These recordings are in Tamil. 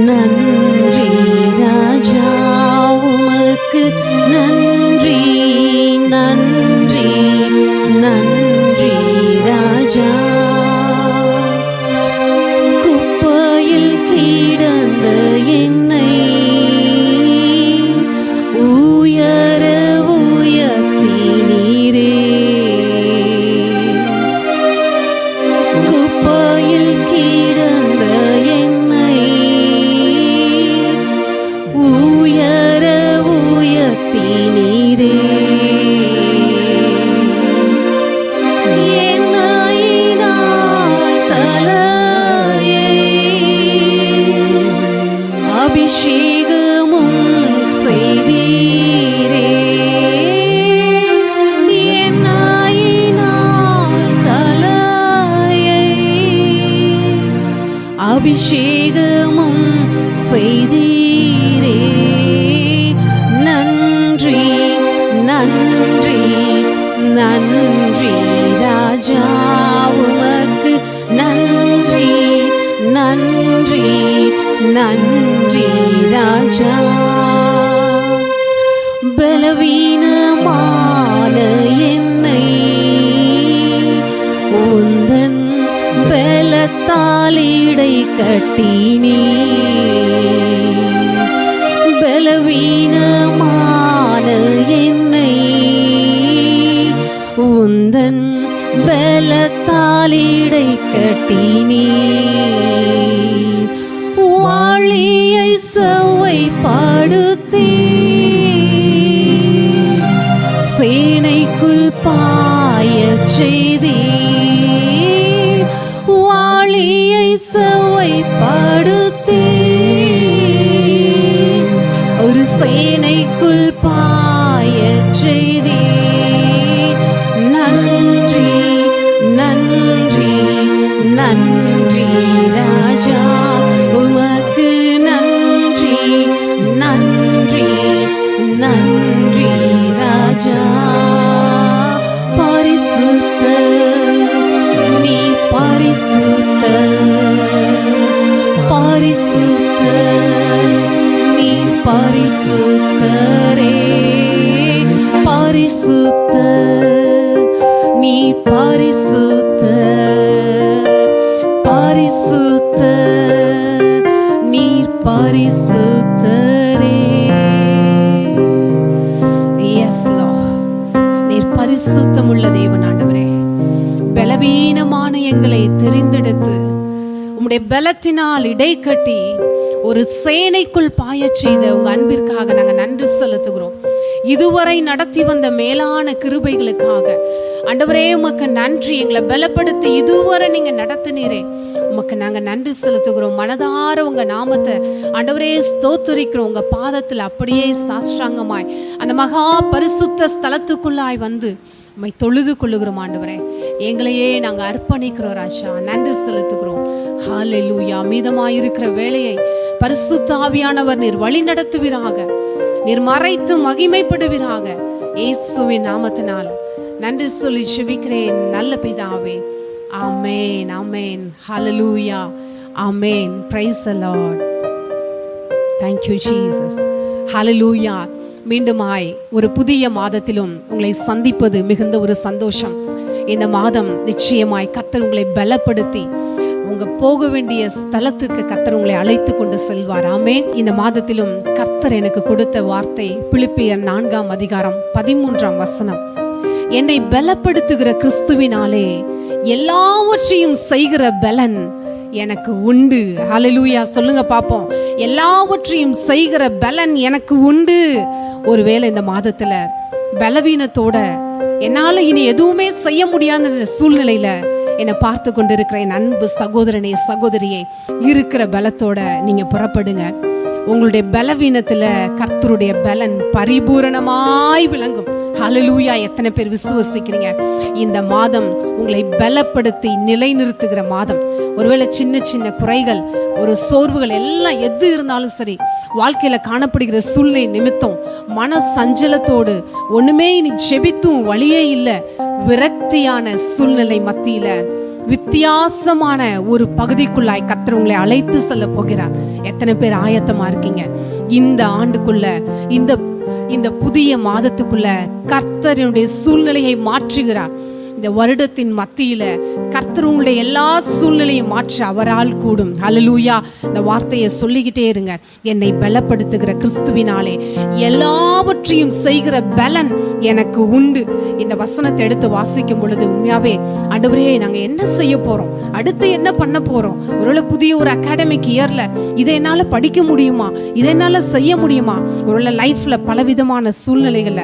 நன்றி ராஜா, உமக்கு நன்றி நன்றி நன்றி ராஜா. குப்பையில் கிடந்த என்னை உயர உயர்த்தினீரே. குப்பையில் கிடந்த என்னை உயர உயர்த்தினீரே. அபிஷேகமும் செய்தீரே. என்னாயினால் தலையை அபிஷேகமும் செய்தீரே. நன்றி நன்றி நன்றி ராஜா, உமக்கு நன்றி நன்றி நன்றி ராஜா. பலவீனமான என்னை உந்தன் பலத்தால் இடை கட்டினீ. பலவீனமான என்னை உந்தன் பலத்தால் இடை கட்டினீ. வாளியை செவ்வைப்படுத்தி சேனைக்குள் பாயச் செய்தீர். வாளியை செவ்வைப்படுத்தி ஒரு சேனைக்குள் பாயச் செய்தீர். நன்றி நன்றி நன்றி ராஜா, உமக்கு நன்றி நன்றி நன்றி ராஜா. பரிசுத்த நீ பரிசுத்த பரிசுத்த நீ பரிசுத்தரே. பரிசுத்த நீ பரிசுத்த பரிசுத்த நீர் பரிசுத்தரே. எஸ் லார்ட், நீர் பரிசுத்தமுள்ள தேவன் ஆண்டவரே. பலவீனமான எங்களை தெரிந்தெடுத்து உம்முடைய பலத்தினால் இடை கட்டி ஒரு சேனைக்குள் பாயச் செய்த உங்க அன்பிற்காக நாங்கள் நன்றி செலுத்துகிறோம். இதுவரை நடத்தி வந்த மேலான கிருபைகளுக்காக ஆண்டவரே உமக்கு நன்றி. எங்களை பலப்படுத்தி இதுவரை நீங்க நடத்தினீரே, உமக்கு நாங்கள் நன்றி செலுத்துகிறோம். மனதார உங்க நாமத்தை ஆண்டவரே ஸ்தோத்திரிக்கிறோம். உங்க பாதத்தில் அப்படியே சாஷ்டாங்கமாய் அந்த மகா பரிசுத்த ஸ்தலத்துக்குள்ளாய் வந்து உம்மை தொழுது கொள்ளுகிறோம் ஆண்டவரே. எங்களையே நாங்கள் அர்ப்பணிக்கிறோம் ராஜா, நன்றி செலுத்துகிறோம். ஹல்லேலூயா. மீதமாயிருக்கிற வேளையை பரிசுத்த ஆவியானவர் நீர் வழி நடத்துவீராக, நீர் மறைத்து மகிமைப்படுவீராக. இயேசுவின் நாமத்தினால் நன்றி சொல்லி ஜெபிக்கிறேன் நல்ல பிதாவே. Amen amen. Hallelujah. Amen. Praise the Lord. Thank you Jesus. Hallelujah. மீண்டுமாய் ஒரு புதிய மாதத்திலும் உங்களை சந்திப்பது மிகுந்த ஒரு சந்தோஷம். இந்த மாதம் நிச்சயமாய் கர்த்தர் உங்களை பலப்படுத்தி உங்க போக வேண்டிய ஸ்தலத்துக்கு கர்த்தர் உங்களை அழைத்து கொண்டு செல்வார். ஆமென். இந்த மாதத்திலும் கர்த்தர் எனக்கு கொடுத்த வார்த்தை பிலிப்பியர் 4:13 என்னை பலப்படுத்துகிற கிறிஸ்துவினாலே எல்லாவற்றையும் செய்கிற பலன் எனக்கு உண்டு. ஹல்லேலூயா. சொல்லுங்க பாப்போம். எல்லாவற்றையும் செய்கிற பலன் எனக்கு உண்டு. ஒருவேளை இந்த மாதத்துல பலவீனத்தோட என்னால இனி எதுவுமே செய்ய முடியாத சூழ்நிலையில என்னை பார்த்து கொண்டு இருக்கிற என் அன்பு சகோதரனே சகோதரியே, இருக்கிற பலத்தோட நீங்க புறப்படுங்க. உங்களுடைய பலவீனத்துல கர்த்தருடைய பலன் பரிபூரணமாய் விளங்கும். ஹல்லேலூயா. எத்தனை பேர் விசுவசிக்கிறீங்க? இந்த மாதம் உங்களை பலப்படுத்தி நிலைநிறுத்துகிற மாதம். ஒருவேளை சின்ன சின்ன குறைகள், ஒரு சோர்வுகள் எல்லாம் எது இருந்தாலும் சரி, வாழ்க்கையில காணப்படுகிற சூழ்நிலை நிமித்தம் மன சஞ்சலத்தோடு ஒண்ணுமே இனி ஜெபித்தும் வழியே இல்லை, விரக்தியான சூழ்நிலை மத்தியில வித்தியாசமான ஒரு பகுதிக்குள்ளாய் கர்த்தர் உங்களை அழைத்து செல்ல போகிறார். எத்தனை பேர் ஆயத்தமா இருக்கீங்க? இந்த ஆண்டுக்குள்ள, இந்த புதிய மாதத்துக்குள்ள கர்த்தருடைய சூழ்நிலையை மாற்றுகிறார். இந்த வருடத்தின் மத்தியில கர்த்தர் உங்களுடைய எல்லா சூழ்நிலையும் மாற்ற அவரால் கூடும். ஹல்லேலூயா. இந்த வார்த்தையை சொல்லிக்கிட்டே இருங்க. என்னை பலப்படுத்துகிற கிறிஸ்துவினாலே எல்லாவற்றையும் செய்கிற பலன் எனக்கு உண்டு. இந்த வசனத்தை எடுத்து வாசிக்கும் பொழுது உண்மையாவே ஆண்டவரே, நாங்கள் என்ன செய்ய போறோம், அடுத்து என்ன பண்ண போறோம், ஒருவேளை புதிய ஒரு அகாடமிக் இயர்ல இதை என்னால படிக்க முடியுமா, இதை என்னால செய்ய முடியுமா, ஒருவேளை லைஃப்ல பலவிதமான சூழ்நிலைகள்ல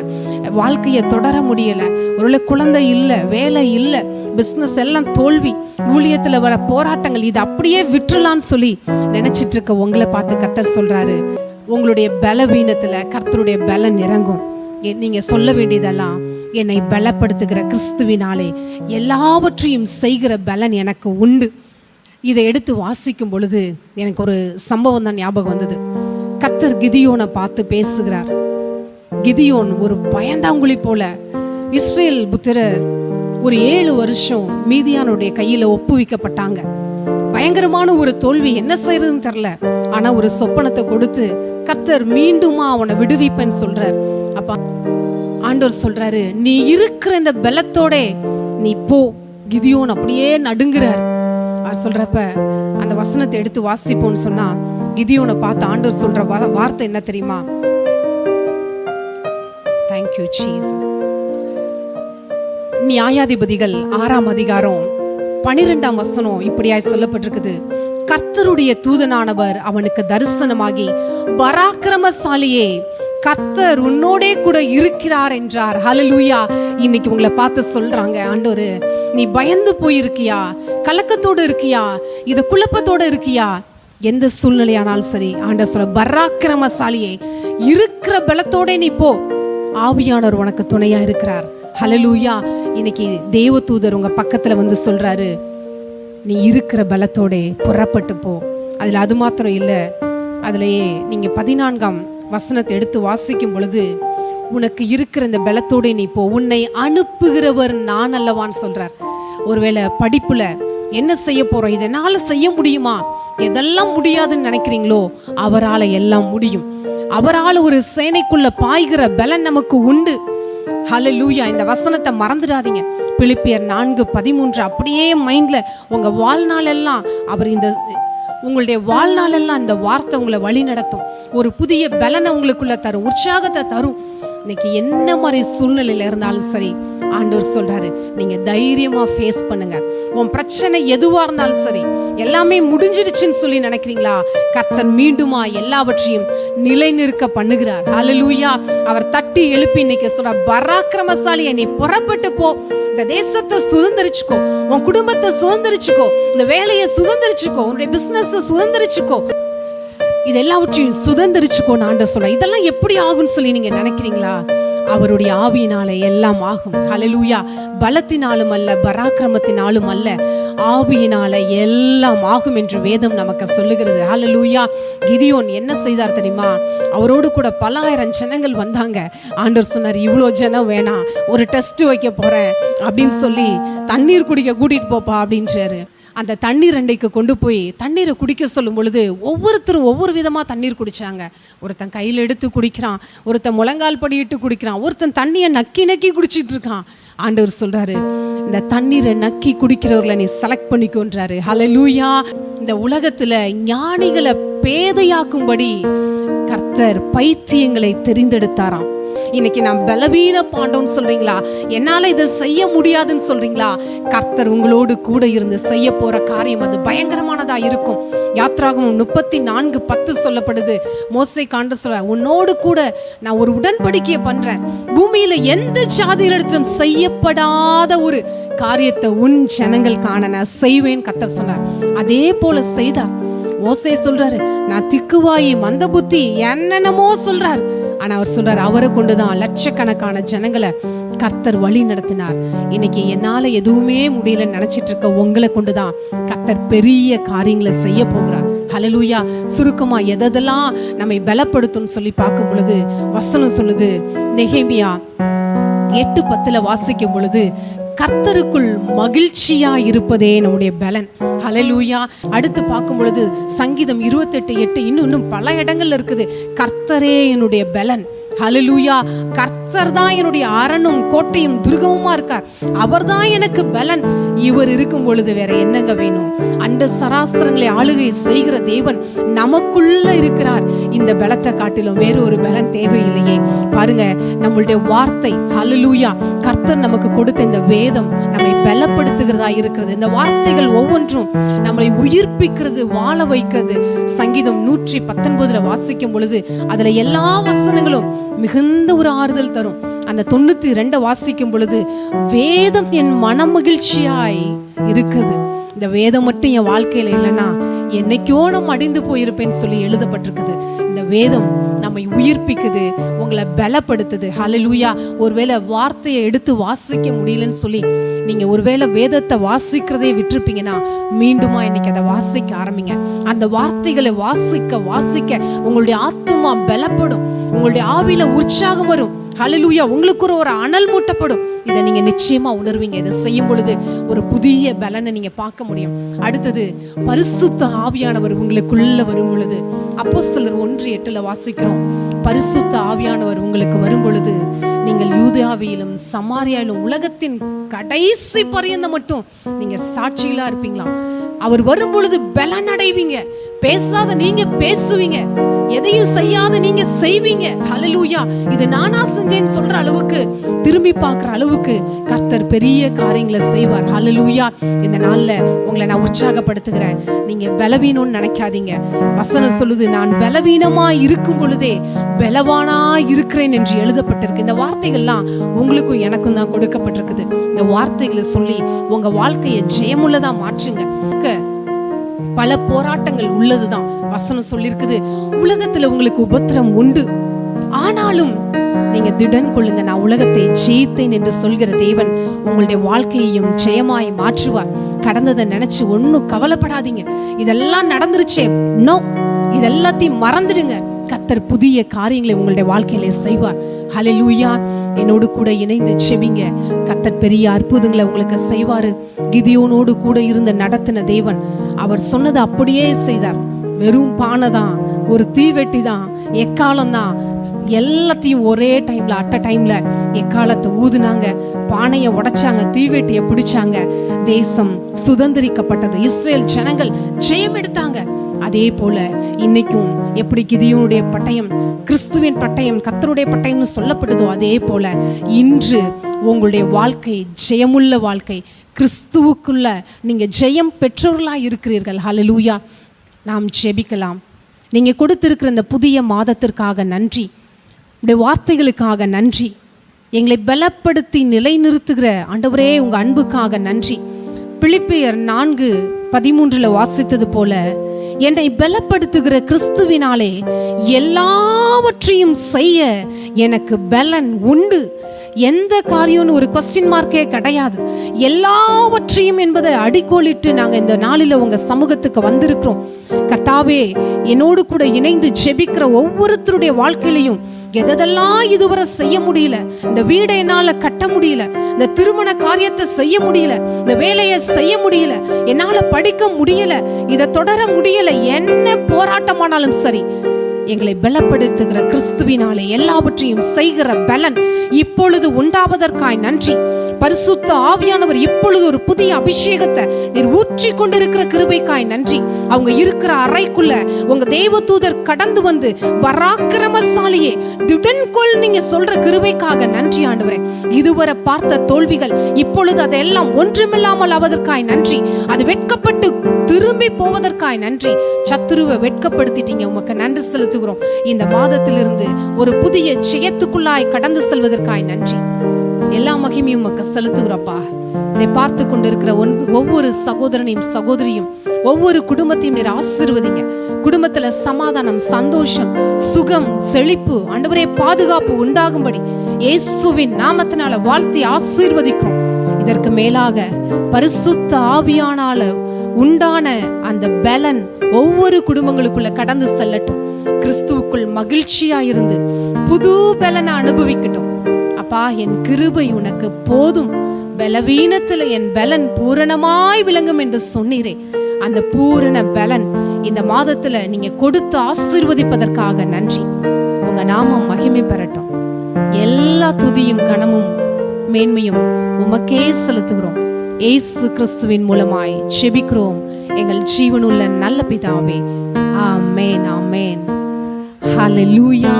வாழ்க்கையை தொடர முடியல, ஒருவேளை குழந்தை இல்லை, வேலை இல்லை, பிசினஸ் எல்லாம் தோல்வி, ஊழியத்துல வர போராட்டங்கள், இது அப்படியே விட்டுலான்னு சொல்லி நினைச்சிட்டு இருக்க உங்களை பார்த்து கர்த்தர் சொல்றாரு, உங்களுடைய பலவீனத்துல கர்த்தருடைய பலன் இறங்கும். நீங்க சொல்ல வேண்டியதெல்லாம், என்னை பலப்படுத்துகிற கிறிஸ்துவினாலே எல்லாவற்றையும் செய்கிற பலன் எனக்கு உண்டு. இதை எடுத்து வாசிக்கும் பொழுது எனக்கு ஒரு சம்பவம் தான் ஞாபகம் வந்தது. கர்த்தர் கிதியோனை பார்த்து பேசுகிறார். கிதியோன் ஒரு பயந்தாங்குழி போல, இஸ்ரேல் புத்திரர் ஒரு 7 வருஷம் மீதியானுடைய கையில ஒப்புவிக்கப்பட்டாங்க. பயங்கரமான ஒரு தோல்வி, என்ன செய்யறதுன்னு தெரியல. ஆனா ஒரு சொப்பனத்தை கொடுத்து கர்த்தர் மீண்டுமா அவனை விடுவிப்பேன்னு சொல்றார். அப்ப ஆண்டவர் சொல்றாரு, நீ இருக்கிற இந்த பலத்தோட நீ போ. கிதியோன் அப்படியே நடுங்குறார். அவர் சொல்றப்ப அந்த வசனத்தை எடுத்து வாசிப்போம்னு சொன்னா, கிதியோனை பார்த்து ஆண்டவர் சொல்ற வார்த்தை என்ன தெரியுமா? Thank you Jesus. நியாயாதிபதிகள் 6ஆம் அதிகாரம் 12ஆம் வசனம் இப்படியாய் சொல்லப்பட்டிருக்குது. கர்த்தருடைய தூதனானவர் அவனுக்கு தரிசனமாகி, பராக்கிரமசாலியே, கர்த்தர் உன்னோடே கூட இருக்கிறார் என்றார். ஹல்லேலூயா. இன்னைக்கு உங்களை பார்த்து சொல்றாங்க, ஆண்டவரே, நீ பயந்து போயிருக்கியா, கலக்கத்தோடு இருக்கியா, இது குழப்பத்தோடு இருக்கியா, எந்த சூழ்நிலையானாலும் சரி, ஆண்டவர் சொல்ல, பராக்கிரமசாலியே, இருக்கிற பலத்தோட நீ போ, ஆவியானவர் உனக்கு துணையா இருக்கிறார். ஹல்லேலூயா. இன்னைக்கு தேவதூதர் உங்க பக்கத்துல வந்து சொல்றாரு, நீ இருக்கிற பலத்தோட புறப்பட்டு போ. அதுல அது மாத்திரம் இல்ல, அதுலயே நீங்க 14ஆம் வசனத்தை எடுத்து வாசிக்கும் பொழுது, உனக்கு இருக்கிற இந்த பலத்தோட நீ போ, உன்னை அனுப்புகிறவர் நான் அல்லவான்னு சொல்றார். ஒருவேளை படிப்புல என்ன செய்ய போறோம், இதனால செய்ய முடியுமா, எதெல்லாம் முடியாதுன்னு நினைக்கிறீங்களோ, அவரால் எல்லாம் முடியும். அவரால் ஒரு சேனைக்குள்ள பாய்கிற பலன் நமக்கு உண்டு. ஹல்லேலூயா. இந்த வசனத்தை மறந்துடாதீங்க. பிலிப்பியர் 4:13 அப்படியே மைண்ட்ல உங்க வாழ்நாள் எல்லாம், அவர் உங்களுடைய வாழ்நாள் எல்லாம் இந்த வார்த்தை உங்களை வழி நடத்தும். ஒரு புதிய பலனை உங்களுக்குள்ள தரும், உற்சாகத்தை தரும். இன்னைக்கு என்ன மாதிரி சூழ்நிலையில இருந்தாலும் சரி, ஆண்டவர் சொல்றாரு, நீங்க தைரியமா ஃபேஸ் பண்ணுங்க. உன் பிரச்சனை எதுவா இருந்தாலும் சரி, எல்லாமே முடிஞ்சிடுச்சுன்னு சொல்லி நினைக்கிறீங்களா, கர்த்தர் மீண்டுமா எல்லாவற்றையும் நிலைநிறுக்க பண்ணுகிறார். ஹல்லேலூயா. அவர் தட்டி எழுப்பி இன்னைக்கு சொல்றார், பராக்கிரமசாலியை, நீ புறப்பட்டு போ, இந்த தேசத்தை சுதந்திரிச்சுக்கோ, உன் குடும்பத்தை சுதந்திரிச்சுக்கோ, இந்த வேலையை சுதந்திரிச்சுக்கோ, உன்னுடைய பிசினஸ் சுதந்திரிச்சுக்கோ, இது எல்லாவற்றையும் சுதந்திரிச்சுக்கோன்னு ஆண்டவர் சொல்ல. இதெல்லாம் எப்படி ஆகும்னு சொல்லி நீங்க நினைக்கிறீங்களா? அவருடைய ஆவியினால எல்லாம் ஆகும். ஹல்லேலூயா. பலத்தினாலும் அல்ல, பராக்கிரமத்தினாலும் அல்ல, ஆவியினால எல்லாம் ஆகும் என்று வேதம் நமக்கு சொல்லுகிறது. ஹல்லேலூயா. கிதியோன் என்ன செய்தார் தெரியுமா? அவரோடு கூட பல ஆயிரம் ஜனங்கள் வந்தாங்க. ஆண்டவர் சொன்னார், இவ்வளோ ஜனம் வேணாம், ஒரு டெஸ்ட் வைக்க போறேன் அப்படின்னு சொல்லி தண்ணீர் குடிக்க கூட்டிட்டு போப்பா அப்படின்றாரு. அந்த தண்ணீர் அண்டைக்கு கொண்டு போய் தண்ணீரை குடிக்க சொல்லும் பொழுது ஒவ்வொருத்தரும் ஒவ்வொரு விதமாக தண்ணீர் குடித்தாங்க. ஒருத்தன் கையில் எடுத்து குடிக்கிறான், ஒருத்தன் முழங்கால் படியிட்டு குடிக்கிறான், ஒருத்தன் தண்ணியை நக்கி நக்கி குடிச்சிட்டு இருக்கான். ஆண்டவர் சொல்றாரு, இந்த தண்ணீரை நக்கி குடிக்கிறவர்களை நீ செலக்ட் பண்ணிக்கோன்றாரு. ஹல்லேலூயா. இந்த உலகத்துல ஞானிகளை பேதையாக்கும்படி கர்த்தர் பைத்தியங்களை தெரிந்தெடுத்தாராம். இன்னைக்கு நான் பலவீன பாண்டோன்னு சொல்றீங்களா, என்னால இதை செய்ய முடியாதுன்னு சொல்றீங்களா, கர்த்தர் உங்களோடு கூட இருந்து செய்ய போற காரியம் அது பயங்கரமானதா இருக்கும். யாத்ராகமம் 34:10 சொல்லப்படுது. மோசே காண்ட சொல்ற, உன்னோடு கூட நான் ஒரு உடன்படிக்கையை பண்றேன், பூமியில எந்த ஜாதியிடத்திலும் செய்யப்படாத ஒரு காரியத்தை உன் ஜனங்கள் காண நான் செய்வேன் கர்த்தர் சொன்னார். அதே போல செய்தார். மோசே சொல்றாரு, நான் திக்குவாயி மந்த புத்தி என்னென்னமோ சொல்றார். ஆனா அவர் சொல்றாரு, அவரை கொண்டுதான் லட்சக்கணக்கான ஜனங்களை கர்த்தர் வழி நடத்தினார். இன்னைக்கு என்னால எதுவுமே முடியல நினைச்சிட்டு இருக்க உங்களை கொண்டுதான் கர்த்தர் பெரிய காரியங்களை செய்ய போகிறார். ஹல்லேலூயா. சுருக்கமா எதெல்லாம் நம்மை பலப்படுத்தும் சொல்லி பார்க்கும் பொழுது வசனம் சொல்லுது, நெகேமியா 8:10 வாசிக்கும் பொழுது, கர்த்தருக்குள் மகிழ்ச்சியா இருப்பதே நம்முடைய பலன். ஹல்லேலூயா. அடுத்து பார்க்கும் பொழுது சங்கீதம் 28:8 இன்னும் பல இடங்கள்ல இருக்குது. கர்த்தரே என்னுடைய பலன். ஹல்லேலூயா. கர்த்தர் தான் என்னுடைய அரணும் கோட்டையும் துர்கமுமா இருக்கார். அவர் தான் எனக்கு பலன். இவர் இருக்கும் பொழுது வேற என்னங்க வேணும்? அண்ட சராசரங்களை ஆளுகை செய்கிற தேவன் நமக்குள்ள இருக்கிறார். இந்த பலத்தை காட்டிலும் வேறு ஒரு பலன் தேவையில்லையே. பாருங்க, நம்மளுடைய வார்த்தை, ஹல்லேலூயா, கர்த்தர் நமக்கு கொடுத்த இந்த வேதம் நம்மை பலப்படுத்துகிறதா இருக்கிறது. இந்த வார்த்தைகள் ஒவ்வொன்றும் நம்மளை உயிர்ப்பிக்கிறது, வாழ வைக்கிறது. சங்கீதம் 119 வாசிக்கும் பொழுது அதுல எல்லா வசனங்களும் மிகுந்த ஒரு ஆறுதல் தரும். அந்த 92 வாசிக்கும் பொழுது வேதம் என் மன மகிழ்ச்சியாய் இருக்குது. இந்த வேதம் மட்டும் என் வாழ்க்கையில இல்லைன்னா என்னைக்கோ நம்ம அடிந்து போயிருப்பேன்னு சொல்லி எழுதப்பட்டிருக்குது. இந்த வேதம் நம்மை உயிர்ப்பிக்குது, உங்களை பலப்படுத்துது. ஹல்லேலூயா. ஒருவேளை வார்த்தையை எடுத்து வாசிக்க முடியலன்னு சொல்லி நீங்க ஒருவேளை வேதத்தை வாசிக்கிறதே விட்டுருப்பீங்கன்னா மீண்டுமா இன்னைக்கு அதை வாசிக்க ஆரம்பிங்க. அந்த வார்த்தைகளை வாசிக்க வாசிக்க உங்களுடைய ஆத்துமா பலப்படும், உங்களுடைய ஆவியில உற்சாகம் வரும். ஹல்லேலூயா. உங்களுக்கு ஒரு அனல் மூட்டப்படும். இதை நீங்க நிச்சயமா உணர்வீங்க. இதை செய்யும் பொழுது ஒரு புதிய பலனை நீங்க பார்க்க முடியும். அடுத்தது, பரிசுத்த ஆவியானவர் உங்களுக்குள்ள வரும் பொழுது, அப்போஸ்தலர் 1:8 வாசிக்கிறோம். பரிசுத்த ஆவியானவர் உங்களுக்கு வரும் பொழுது நீங்கள் யூதேயாவிலும் சமாரியாவிலும் உலகத்தின் கடைசி பரியந்தம் மட்டும் நீங்க சாட்சிகளா இருப்பீங்களா. அவர் வரும் பொழுது பலன் அடைவீங்க. பேசாத நீங்க பேசுவீங்க, எதையும் செய்யாத நீங்க செய்வீங்க. ஹல்லேலூயா. இது நானா செஞ்சேன்னு சொல்ற அளவுக்கு, திரும்பி பார்க்கிற அளவுக்கு கர்த்தர் பெரிய காரியங்களை செய்வார். ஹல்லேலூயா. இந்த நாள்ல உங்களை நான் உற்சாகப்படுத்துகிறேன். நீங்க பலவீனம்னு நினைக்காதீங்க. வசனம் சொல்லுது, நான் பலவீனமா இருக்கும் பொழுதே பலவானா இருக்கிறேன் என்று எழுதப்பட்டிருக்கு. இந்த வார்த்தைகள்லாம் உங்களுக்கும் எனக்கும் தான் கொடுக்கப்பட்டிருக்குது. இந்த வார்த்தைகளை சொல்லி உங்க வாழ்க்கையை ஜெயமுள்ளதா மாற்றுங்க. பல போராட்டங்கள் உள்ளதுதான் வசனம் சொல்லிருக்குது. உலகத்துல உங்களுக்கு உபத்திரம் உண்டு, ஆனாலும் நீங்க திடன் கொள்ளுங்க, நான் உலகத்தை ஜெயித்தேன் என்று சொல்கிற தேவன் உங்களுடைய வாழ்க்கையையும் ஜெயமாய் மாற்றுவார். கடந்ததை நினைச்சு ஒன்னும் கவலைப்படாதீங்க. இதெல்லாம் நடந்துருச்சே, நோ, இதெல்லாத்தையும் மறந்துடுங்க. கர்த்தர் புதிய காரியங்களை உங்களுடைய வாழ்க்கையிலே செய்வார். ஹல்லேலூயா. என்னோடு கூட இணைந்து செபிங்க. கர்த்தர் பெரிய அற்புதங்களை உங்களுக்கு செய்வாரு. கிதியோனோடு கூட இருந்து நடத்தின தேவன் அவர் சொன்னதை அப்படியே செய்தார். வெறும் பானை தான், ஒரு தீவெட்டி தான், எக்காலம் தான், எல்லாத்தையும் ஒரே டைம்ல அட்ட டைம்ல எக்காலத்தை ஊதுனாங்க, பானையை உடைச்சாங்க, தீவெட்டியை பிடிச்சாங்க. தேசம் சுதந்திரிக்கப்பட்டது. இஸ்ரேல் ஜனங்கள் ஜெயம் எடுத்தாங்க. அதே போல இன்னைக்கும் எப்படி கிதியோனுடைய பட்டயம் கிறிஸ்துவின் பட்டயம், கர்த்தருடைய பட்டயம்னு சொல்லப்படுதோ, அதே போல இன்று உங்களுடைய வாழ்க்கை ஜெயமுள்ள வாழ்க்கை. கிறிஸ்துவுக்குள்ள நீங்க ஜெயம் பெற்றோர்களா இருக்கிறீர்கள். ஹல்லேலூயா. நாம் ஜெபிக்கலாம். நீங்க கொடுத்திருக்கிற இந்த புதிய மாதத்திற்காக நன்றி, உடைய வார்த்தைகளுக்காக நன்றி, எங்களை பலப்படுத்தி நிலைநிறுத்துகிற ஆண்டவரே உங்க அன்புக்காக நன்றி. பிலிப்பியர் 4:13 வாசித்தது போல, என்னை பலப்படுத்துகிற கிறிஸ்துவினாலே எல்லாவற்றையும் செய்ய எனக்கு பலன் உண்டு. எந்த காரியம்னு ஒரு கொஸ்டின் மார்க்கே கிடையாது. எல்லாவற்றையும் என்பதை அடிக்கோலிட்டு நாங்கள் இந்த நாளில் உங்க சமூகத்துக்கு வந்திருக்கிறோம். கர்த்தாவே, என்னோடு கூட இணைந்து ஜெபிக்கிற ஒவ்வொருத்தருடைய வாழ்க்கையிலையும் எதெல்லாம் இதுவரை செய்ய முடியல, இந்த வீடை என்னால கட்ட முடியல, இந்த திருமண காரியத்தை செய்ய முடியல, இந்த வேலையை செய்ய முடியல, என்னால படிக்க முடியல, இதை தொடர முடியல, என்ன போராட்டமானாலும் சரி, எங்களை பலப்படுத்துகிற கிறிஸ்துவினாலே எல்லாவற்றையும் செய்கிற பலன் இப்பொழுது உண்டாவதற்காய் நன்றி. பரிசுத்த ஆவியானவர் இப்பொழுது ஒரு புதிய அபிஷேகத்தை நீர் ஊற்றி கொண்டிருக்கிற கிருபைக்காய் நன்றி. அவங்க இருக்கிற அறைக்குள்ள உங்க தேவதூதர் கடந்து வந்து பராக்கிரமசாலியே திடன்கொள் நீங்க சொல்ற கிருபைக்காக நன்றி ஆண்டவரே. இதுவரை பார்த்த தோல்விகள் இப்பொழுது அதெல்லாம் ஒன்றுமில்லாமல் ஆவதற்காய் நன்றி. அது வெட்கப்பட்டு திரும்பி போவதற்காய் நன்றி. சத்துருவை வெட்கப்படுத்திட்டீங்க, உமக்கு நன்றி செலுத்துகிறோம். இந்த மாதத்திலிருந்து ஒரு புதிய ஜெயத்துக்குள்ளாய் கடந்து செல்வதற்காய் நன்றி. எல்லா மகிமையும் உமக்கு செலுத்துகிறப்பா. இதை பார்த்து கொண்டிருக்கிற ஒவ்வொரு சகோதரனையும் சகோதரியும் ஒவ்வொரு குடும்பத்தையும் நீர் ஆசீர்வதிங்க. குடும்பத்துல சமாதானம், சந்தோஷம், சுகம், செழிப்பு, ஆண்டவரே பாதுகாப்பு உண்டாகும்படி இயேசுவின் நாமத்தினால வாழ்த்தி ஆசீர்வதிக்கும். இதற்கு மேலாக பரிசுத்த ஆவியானால உண்டான அந்த பலன் ஒவ்வொரு குடும்பங்களுக்குள்ள கடந்து செல்லட்டும். கிறிஸ்துவுக்குள் மகிழ்ச்சியா இருந்து புது பலனை அனுபவிக்கட்டும். அப்பா, என் கிருபை உனக்கு போதும், பலவீனத்துல என் பலன் பூரணமாய் விளங்கும் என்று சொன்னீரே, அந்த பூரண பலன் இந்த மாதத்துல நீங்க கொடுத்து ஆசீர்வதிப்பதற்காக நன்றி. உங்க நாமம் மகிமை பெறட்டும். எல்லா துதியும் கனமும் மேன்மையும் உமக்கே செலுத்துகிறோம். இயேசு கிறிஸ்துவின் மூலமாய் ஜெபிக்கிறோம் எங்கள் ஜீவனுள்ள நல்ல பிதாவே. Amen, amen. Hallelujah.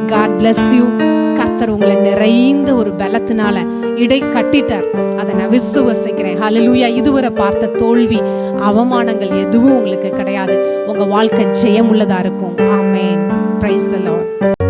God bless you. கர்த்தர் உங்களை நிறைந்த ஒரு பலத்தினால இடை கட்டிட்டார். அதை நான் விசுவசிக்கிறேன். ஹல்லேலூயா. இதுவரை பார்த்த தோல்வி, அவமானங்கள் எதுவும் உங்களுக்கு கிடையாது. உங்க வாழ்க்கை ஜெயமுள்ளதா இருக்கும். ஆமென். Praise the Lord.